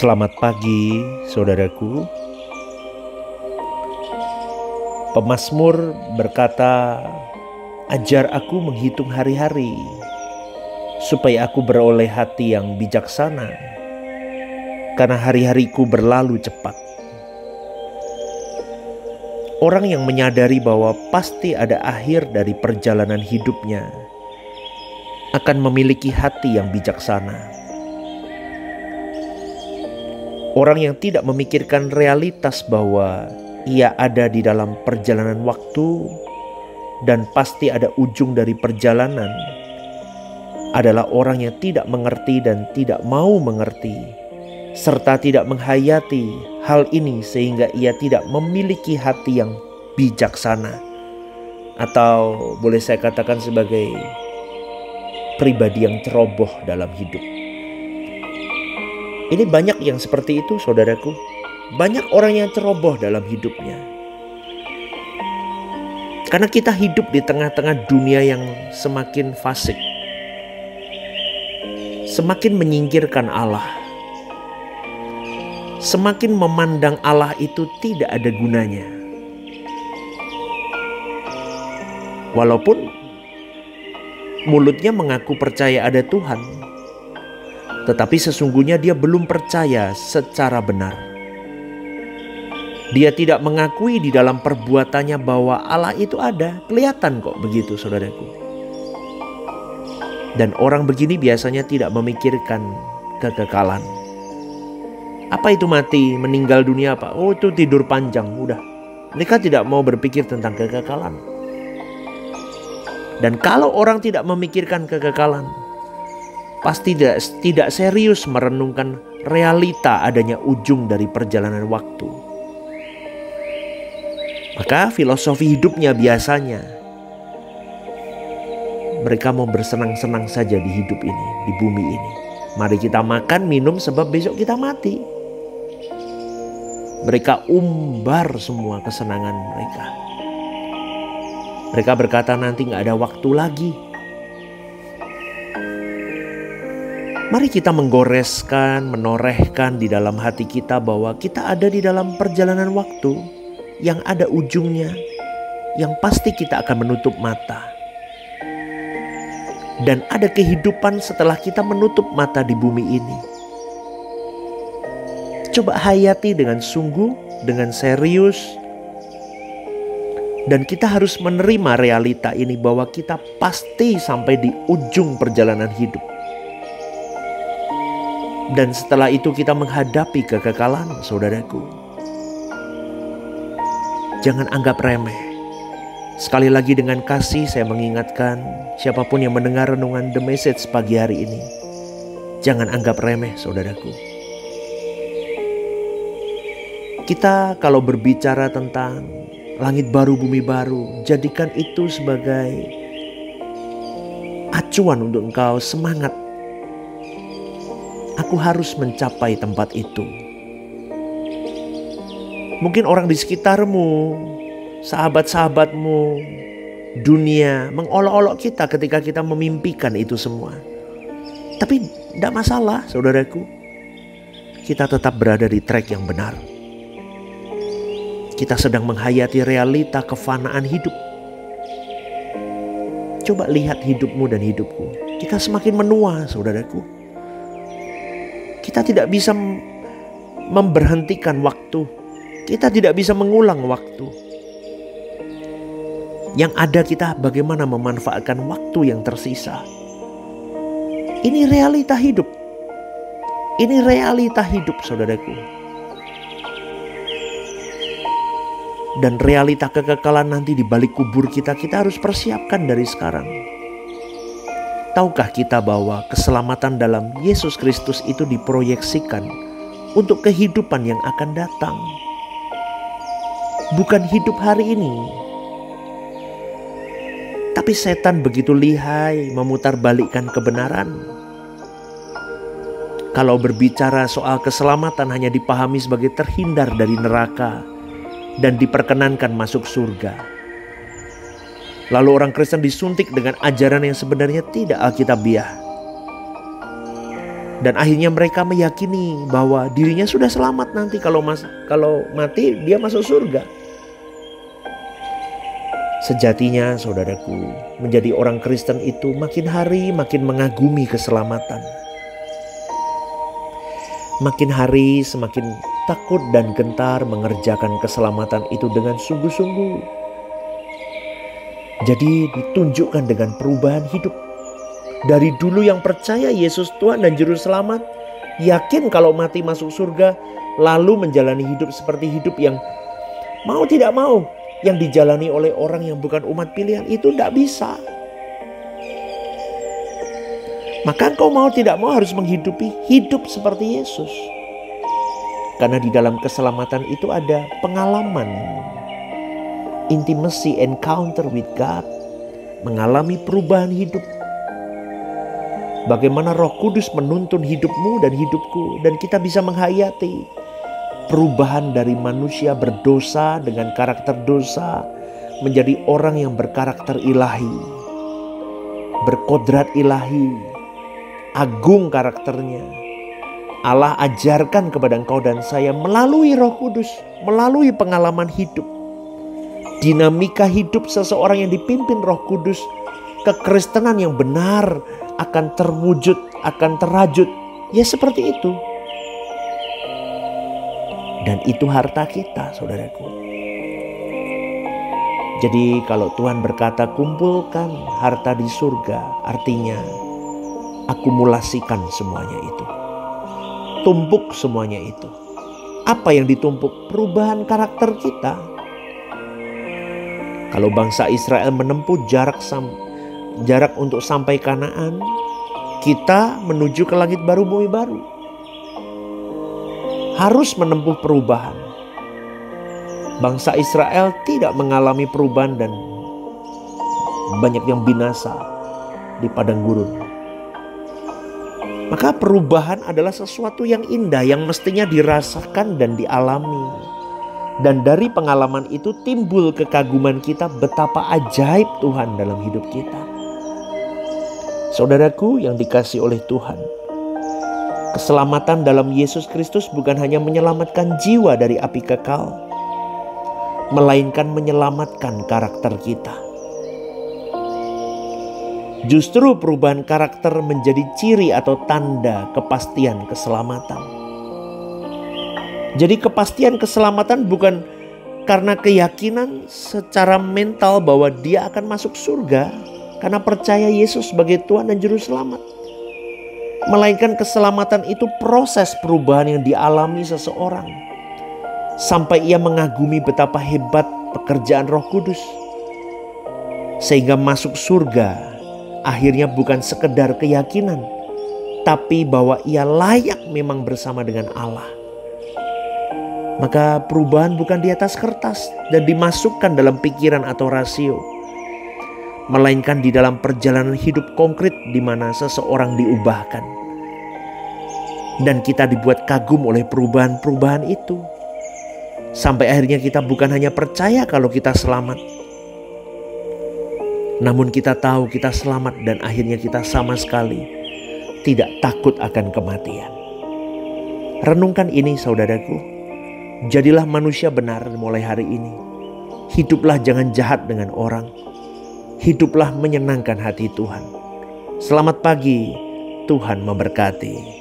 Selamat pagi, saudaraku. Pemazmur berkata, "Ajar aku menghitung hari-hari, supaya aku beroleh hati yang bijaksana, karena hari-hariku berlalu cepat." Orang yang menyadari bahwa pasti ada akhir dari perjalanan hidupnya akan memiliki hati yang bijaksana. Orang yang tidak memikirkan realitas bahwa ia ada di dalam perjalanan waktu dan pasti ada ujung dari perjalanan adalah orang yang tidak mengerti dan tidak mau mengerti, serta tidak menghayati hal ini sehingga ia tidak memiliki hati yang bijaksana, atau boleh saya katakan sebagai pribadi yang ceroboh dalam hidup. Ini banyak yang seperti itu, saudaraku. Banyak orang yang ceroboh dalam hidupnya. Karena kita hidup di tengah-tengah dunia yang semakin fasik, semakin menyingkirkan Allah, semakin memandang Allah itu tidak ada gunanya. Walaupun mulutnya mengaku percaya ada Tuhan, tetapi sesungguhnya dia belum percaya secara benar. Dia tidak mengakui di dalam perbuatannya bahwa Allah itu ada. Kelihatan kok begitu, saudaraku. Dan orang begini biasanya tidak memikirkan kekekalan. Apa itu mati, meninggal dunia apa? Oh, itu tidur panjang, udah. Mereka tidak mau berpikir tentang kekekalan. Dan kalau orang tidak memikirkan kekekalan, pasti tidak serius merenungkan realita adanya ujung dari perjalanan waktu. Maka filosofi hidupnya biasanya mereka mau bersenang-senang saja di hidup ini, di bumi ini. Mari kita makan, minum sebab besok kita mati. Mereka umbar semua kesenangan mereka. Mereka berkata nanti gak ada waktu lagi. Mari kita menggoreskan, menorehkan di dalam hati kita bahwa kita ada di dalam perjalanan waktu yang ada ujungnya, yang pasti kita akan menutup mata. Dan ada kehidupan setelah kita menutup mata di bumi ini. Coba hayati dengan sungguh, dengan serius. Dan kita harus menerima realita ini bahwa kita pasti sampai di ujung perjalanan hidup. Dan setelah itu kita menghadapi kekekalan, saudaraku. Jangan anggap remeh. Sekali lagi dengan kasih saya mengingatkan siapapun yang mendengar renungan The Message pagi hari ini. Jangan anggap remeh, saudaraku. Kita kalau berbicara tentang langit baru, bumi baru, jadikan itu sebagai acuan untuk engkau semangat. Aku harus mencapai tempat itu. Mungkin orang di sekitarmu, sahabat-sahabatmu, dunia mengolok-olok kita ketika kita memimpikan itu semua. Tapi tidak masalah, saudaraku. Kita tetap berada di track yang benar. Kita sedang menghayati realita kefanaan hidup. Coba lihat hidupmu dan hidupku. Kita semakin menua, saudaraku. Kita tidak bisa memberhentikan waktu. Kita tidak bisa mengulang waktu. Yang ada kita bagaimana memanfaatkan waktu yang tersisa. Ini realita hidup. Ini realita hidup, saudaraku. Dan realita kekekalan nanti di balik kubur kita harus persiapkan dari sekarang. Tahukah kita bahwa keselamatan dalam Yesus Kristus itu diproyeksikan untuk kehidupan yang akan datang? Bukan hidup hari ini. Tapi setan begitu lihai memutarbalikkan kebenaran. Kalau berbicara soal keselamatan hanya dipahami sebagai terhindar dari neraka dan diperkenankan masuk surga. Lalu orang Kristen disuntik dengan ajaran yang sebenarnya tidak alkitabiah. Dan akhirnya mereka meyakini bahwa dirinya sudah selamat nanti kalau mati dia masuk surga. Sejatinya saudaraku, menjadi orang Kristen itu makin hari makin mengagumi keselamatan. Makin hari semakin takut dan gentar mengerjakan keselamatan itu dengan sungguh-sungguh. Jadi ditunjukkan dengan perubahan hidup. Dari dulu yang percaya Yesus Tuhan dan Juru Selamat, yakin kalau mati masuk surga, lalu menjalani hidup seperti hidup yang mau tidak mau, yang dijalani oleh orang yang bukan umat pilihan, itu tidak bisa. Maka engkau mau tidak mau harus menghidupi hidup seperti Yesus. Karena di dalam keselamatan itu ada pengalaman, intimacy, encounter with God, mengalami perubahan hidup. Bagaimana Roh Kudus menuntun hidupmu dan hidupku, dan kita bisa menghayati perubahan dari manusia berdosa dengan karakter dosa menjadi orang yang berkarakter ilahi, berkodrat ilahi, agung karakternya. Allah ajarkan kepada engkau dan saya melalui Roh Kudus, melalui pengalaman hidup, dinamika hidup seseorang yang dipimpin Roh Kudus, kekristenan yang benar akan terwujud, akan terajut. Ya seperti itu. Dan itu harta kita, saudaraku. Jadi kalau Tuhan berkata kumpulkan harta di surga, artinya akumulasikan semuanya itu. Tumpuk semuanya itu. Apa yang ditumpuk? Perubahan karakter kita. Kalau bangsa Israel menempuh jarak untuk sampai Kanaan, kita menuju ke langit baru, bumi baru. Harus menempuh perubahan. Bangsa Israel tidak mengalami perubahan dan banyak yang binasa di padang gurun. Maka perubahan adalah sesuatu yang indah yang mestinya dirasakan dan dialami. Dan dari pengalaman itu timbul kekaguman kita betapa ajaib Tuhan dalam hidup kita. Saudaraku yang dikasihi oleh Tuhan, keselamatan dalam Yesus Kristus bukan hanya menyelamatkan jiwa dari api kekal, melainkan menyelamatkan karakter kita. Justru perubahan karakter menjadi ciri atau tanda kepastian keselamatan. Jadi kepastian keselamatan bukan karena keyakinan secara mental bahwa dia akan masuk surga karena percaya Yesus sebagai Tuhan dan Juru Selamat. Melainkan keselamatan itu proses perubahan yang dialami seseorang sampai ia mengagumi betapa hebat pekerjaan Roh Kudus, sehingga masuk surga akhirnya bukan sekedar keyakinan, tapi bahwa ia layak memang bersama dengan Allah. Maka perubahan bukan di atas kertas dan dimasukkan dalam pikiran atau rasio, melainkan di dalam perjalanan hidup konkret di mana seseorang diubahkan. Dan kita dibuat kagum oleh perubahan-perubahan itu. Sampai akhirnya kita bukan hanya percaya kalau kita selamat, namun kita tahu kita selamat dan akhirnya kita sama sekali tidak takut akan kematian. Renungkan ini saudaraku. Jadilah manusia benar mulai hari ini. Hiduplah jangan jahat dengan orang. Hiduplah menyenangkan hati Tuhan. Selamat pagi, Tuhan memberkati.